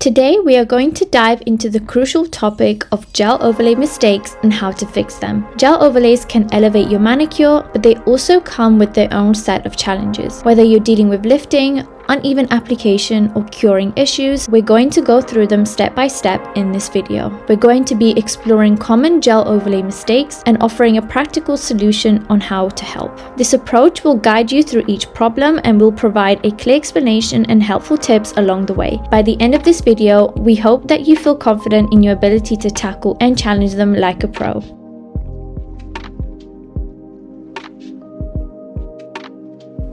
Today we are going to dive into the crucial topic of gel overlay mistakes and how to fix them. Gel overlays can elevate your manicure, but they also come with their own set of challenges. Whether you're dealing with lifting, uneven application, or curing issues, we're going to go through them step by step in this video. We're going to be exploring common gel overlay mistakes and offering a practical solution on how to help. This approach will guide you through each problem and will provide a clear explanation and helpful tips along the way. By the end of this video, we hope that you feel confident in your ability to tackle and challenge them like a pro.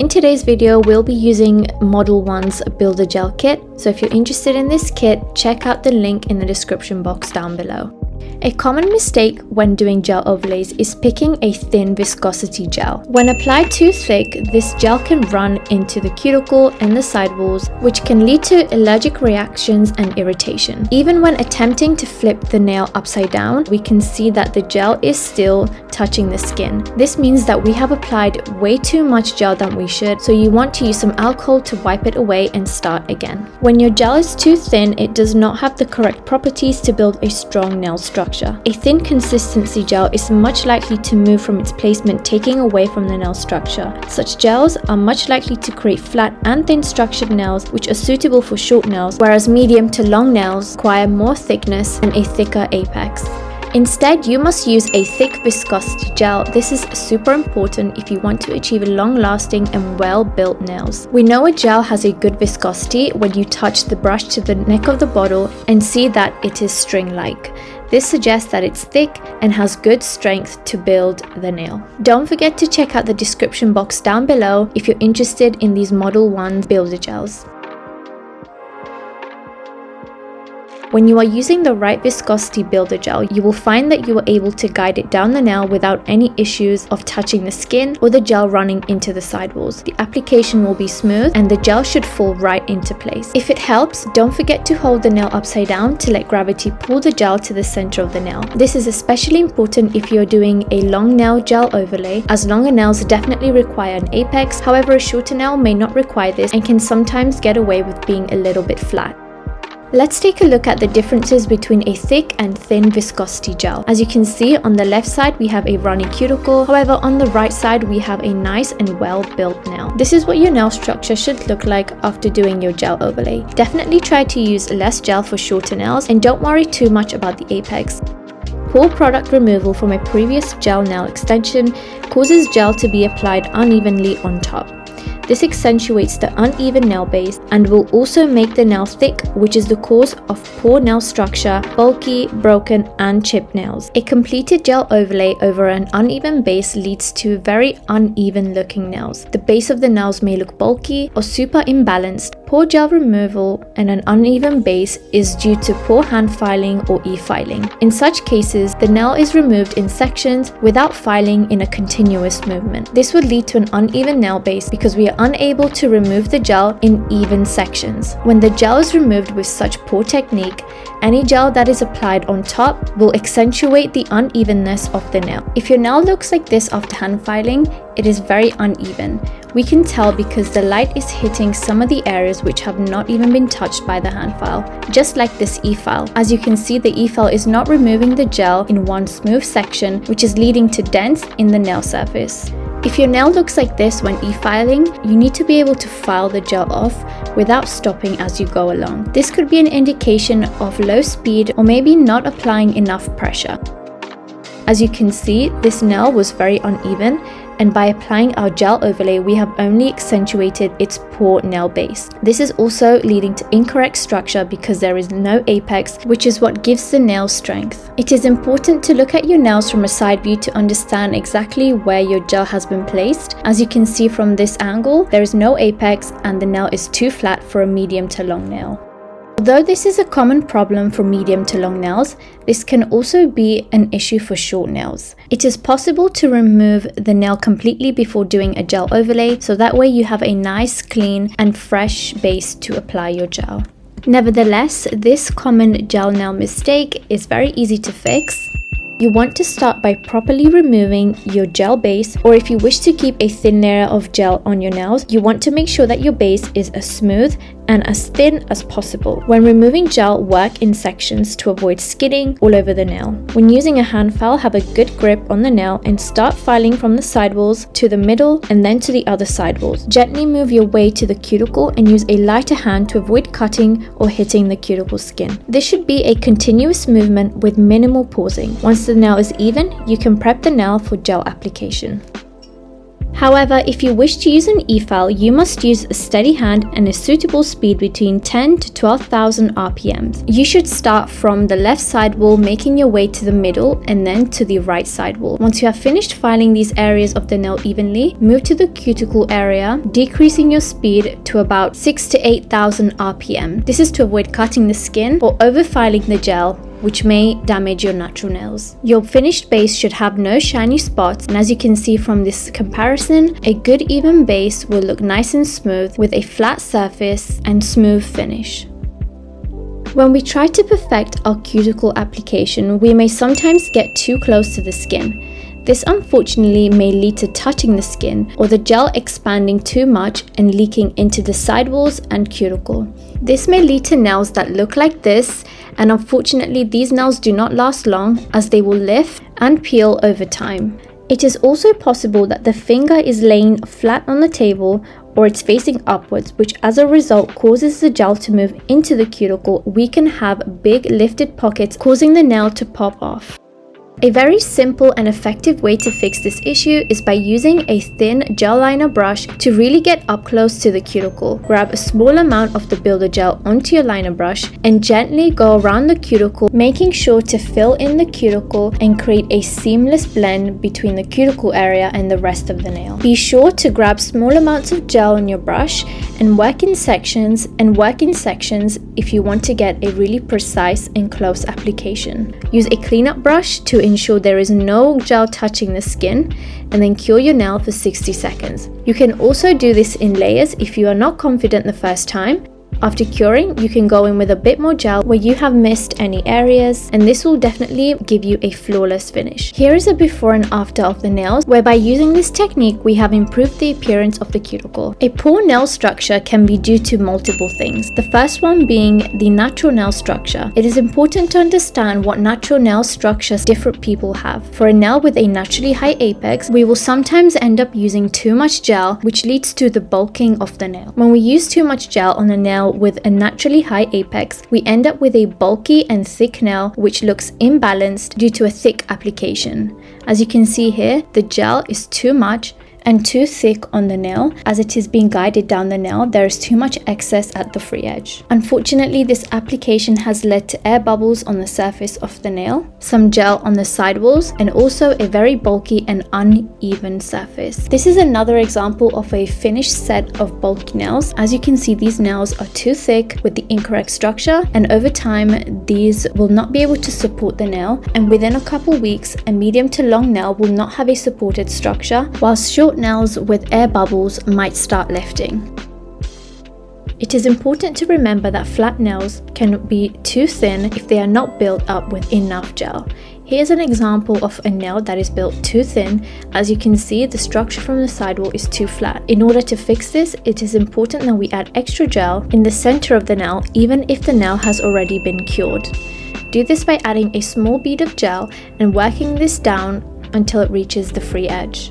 In today's video, we'll be using Modelones Builder Gel Kit. So if you're interested in this kit, check out the link in the description box down below. A common mistake when doing gel overlays is picking a thin viscosity gel. When applied too thick, this gel can run into the cuticle and the sidewalls, which can lead to allergic reactions and irritation. Even when attempting to flip the nail upside down, we can see that the gel is still touching the skin. This means that we have applied way too much gel than we should, so you want to use some alcohol to wipe it away and start again. When your gel is too thin, it does not have the correct properties to build a strong nail structure. A thin consistency gel is much likely to move from its placement, taking away from the nail structure. Such gels are much likely to create flat and thin structured nails, which are suitable for short nails, whereas medium to long nails require more thickness and a thicker apex. Instead, you must use a thick viscosity gel. This is super important if you want to achieve long-lasting and well-built nails. We know a gel has a good viscosity when you touch the brush to the neck of the bottle and see that it is string-like. This suggests that it's thick and has good strength to build the nail. Don't forget to check out the description box down below if you're interested in these Modelones Builder Gels. When you are using the right viscosity builder gel, you will find that you are able to guide it down the nail without any issues of touching the skin or the gel running into the sidewalls. The application will be smooth and the gel should fall right into place. If it helps, don't forget to hold the nail upside down to let gravity pull the gel to the center of the nail. This is especially important if you're doing a long nail gel overlay, as longer nails definitely require an apex. However, a shorter nail may not require this and can sometimes get away with being a little bit flat. Let's take a look at the differences between a thick and thin viscosity gel. As you can see, on the left side we have a runny cuticle, however on the right side we have a nice and well-built nail. This is what your nail structure should look like after doing your gel overlay. Definitely try to use less gel for shorter nails and don't worry too much about the apex. Poor product removal from a previous gel nail extension causes gel to be applied unevenly on top. This accentuates the uneven nail base and will also make the nail thick, which is the cause of poor nail structure, bulky, broken, and chipped nails. A completed gel overlay over an uneven base leads to very uneven looking nails. The base of the nails may look bulky or super imbalanced. Poor gel removal and an uneven base is due to poor hand filing or e-filing. In such cases, the nail is removed in sections without filing in a continuous movement. This would lead to an uneven nail base because we are unable to remove the gel in even sections. When the gel is removed with such poor technique, any gel that is applied on top will accentuate the unevenness of the nail. If your nail looks like this after hand filing, it is very uneven. We can tell because the light is hitting some of the areas which have not even been touched by the hand file, just like this e-file. As you can see, the e-file is not removing the gel in one smooth section, which is leading to dents in the nail surface. If your nail looks like this when e-filing, you need to be able to file the gel off without stopping as you go along. This could be an indication of low speed or maybe not applying enough pressure. As you can see, this nail was very uneven, and by applying our gel overlay, we have only accentuated its poor nail base. This is also leading to incorrect structure because there is no apex, which is what gives the nail strength. It is important to look at your nails from a side view to understand exactly where your gel has been placed. As you can see from this angle, there is no apex and the nail is too flat for a medium to long nail. Although this is a common problem for medium to long nails, this can also be an issue for short nails. It is possible to remove the nail completely before doing a gel overlay, so that way you have a nice, clean, and fresh base to apply your gel. Nevertheless, this common gel nail mistake is very easy to fix. You want to start by properly removing your gel base, or if you wish to keep a thin layer of gel on your nails, you want to make sure that your base is as smooth and as thin as possible. When removing gel, work in sections to avoid skidding all over the nail. When using a hand file, have a good grip on the nail and start filing from the sidewalls to the middle and then to the other sidewalls. Gently move your way to the cuticle and use a lighter hand to avoid cutting or hitting the cuticle skin. This should be a continuous movement with minimal pausing. Once the nail is even, you can prep the nail for gel application. However, if you wish to use an e-file, you must use a steady hand and a suitable speed between 10 to 12,000 RPMs. You should start from the left sidewall, making your way to the middle and then to the right sidewall. Once you have finished filing these areas of the nail evenly, move to the cuticle area, decreasing your speed to about 6 to 8,000 RPM. This is to avoid cutting the skin or over-filing the gel, which may damage your natural nails. Your finished base should have no shiny spots, and as you can see from this comparison, a good even base will look nice and smooth with a flat surface and smooth finish. When we try to perfect our cuticle application, we may sometimes get too close to the skin. This unfortunately may lead to touching the skin or the gel expanding too much and leaking into the sidewalls and cuticle. This may lead to nails that look like this, and unfortunately these nails do not last long as they will lift and peel over time. It is also possible that the finger is laying flat on the table or it's facing upwards, which as a result causes the gel to move into the cuticle. We can have big lifted pockets causing the nail to pop off. A very simple and effective way to fix this issue is by using a thin gel liner brush to really get up close to the cuticle. Grab a small amount of the builder gel onto your liner brush and gently go around the cuticle, making sure to fill in the cuticle and create a seamless blend between the cuticle area and the rest of the nail. Be sure to grab small amounts of gel on your brush and work in sections if you want to get a really precise and close application. Use a cleanup brush to ensure there is no gel touching the skin, and then cure your nail for 60 seconds. You can also do this in layers if you are not confident the first time. After curing, you can go in with a bit more gel where you have missed any areas, and this will definitely give you a flawless finish. Here is a before and after of the nails, where by using this technique we have improved the appearance of the cuticle. A poor nail structure can be due to multiple things. The first one being the natural nail structure. It is important to understand what natural nail structures different people have. For a nail with a naturally high apex, we will sometimes end up using too much gel, which leads to the bulking of the nail. When we use too much gel on a nail with a naturally high apex, we end up with a bulky and thick nail which looks imbalanced due to a thick application. As you can see here, the gel is too much and too thick on the nail. As it is being guided down the nail, there is too much excess at the free edge. Unfortunately, this application has led to air bubbles on the surface of the nail, some gel on the sidewalls, and also a very bulky and uneven surface. This is another example of a finished set of bulky nails. As you can see, these nails are too thick with the incorrect structure, and over time these will not be able to support the nail, and within a couple weeks a medium to long nail will not have a supported structure, whilst short nails with air bubbles might start lifting. It is important to remember that flat nails can be too thin if they are not built up with enough gel. Here's an example of a nail that is built too thin. As you can see, the structure from the sidewall is too flat. In order to fix this, it is important that we add extra gel in the center of the nail, even if the nail has already been cured. Do this by adding a small bead of gel and working this down until it reaches the free edge.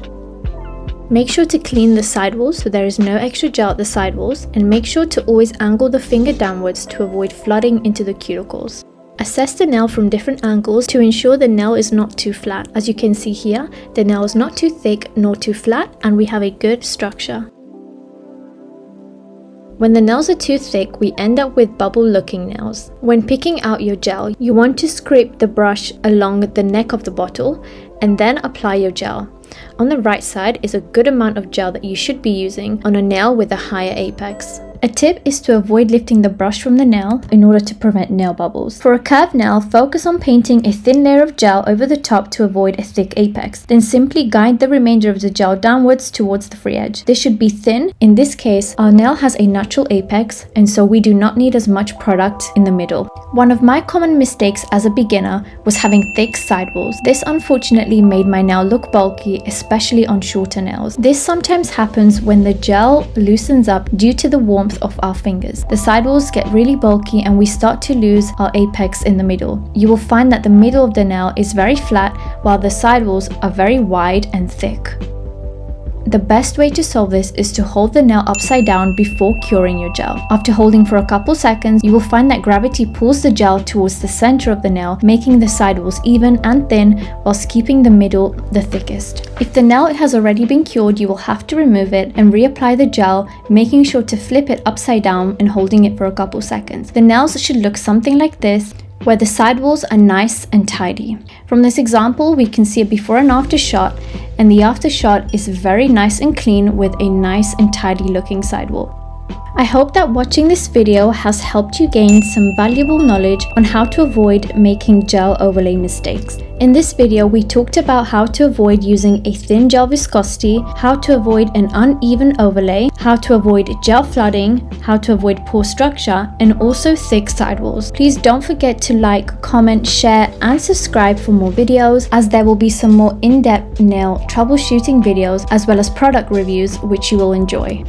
Make sure to clean the sidewalls so there is no extra gel at the sidewalls, and make sure to always angle the finger downwards to avoid flooding into the cuticles. Assess the nail from different angles to ensure the nail is not too flat. As you can see here, the nail is not too thick nor too flat, and we have a good structure. When the nails are too thick, we end up with bubble looking nails. When picking out your gel, you want to scrape the brush along the neck of the bottle and then apply your gel. On the right side is a good amount of gel that you should be using on a nail with a higher apex. A tip is to avoid lifting the brush from the nail in order to prevent nail bubbles. For a curved nail, focus on painting a thin layer of gel over the top to avoid a thick apex. Then simply guide the remainder of the gel downwards towards the free edge. This should be thin. In this case, our nail has a natural apex, and so we do not need as much product in the middle. One of my common mistakes as a beginner was having thick sidewalls. This unfortunately made my nail look bulky, especially on shorter nails. This sometimes happens when the gel loosens up due to the warmth warmth of our fingers. The sidewalls get really bulky and we start to lose our apex in the middle. You will find that the middle of the nail is very flat while the sidewalls are very wide and thick. The best way to solve this is to hold the nail upside down before curing your gel. After holding for a couple seconds, you will find that gravity pulls the gel towards the center of the nail, making the sidewalls even and thin whilst keeping the middle the thickest. If the nail has already been cured, you will have to remove it and reapply the gel, making sure to flip it upside down and holding it for a couple seconds. The nails should look something like this, where the sidewalls are nice and tidy. From this example, we can see a before and after shot, and the after shot is very nice and clean with a nice and tidy looking sidewall. I hope that watching this video has helped you gain some valuable knowledge on how to avoid making gel overlay mistakes. In this video, we talked about how to avoid using a thin gel viscosity, how to avoid an uneven overlay, how to avoid gel flooding, how to avoid poor structure, and also thick sidewalls. Please don't forget to like, comment, share, and subscribe for more videos, as there will be some more in-depth nail troubleshooting videos as well as product reviews which you will enjoy.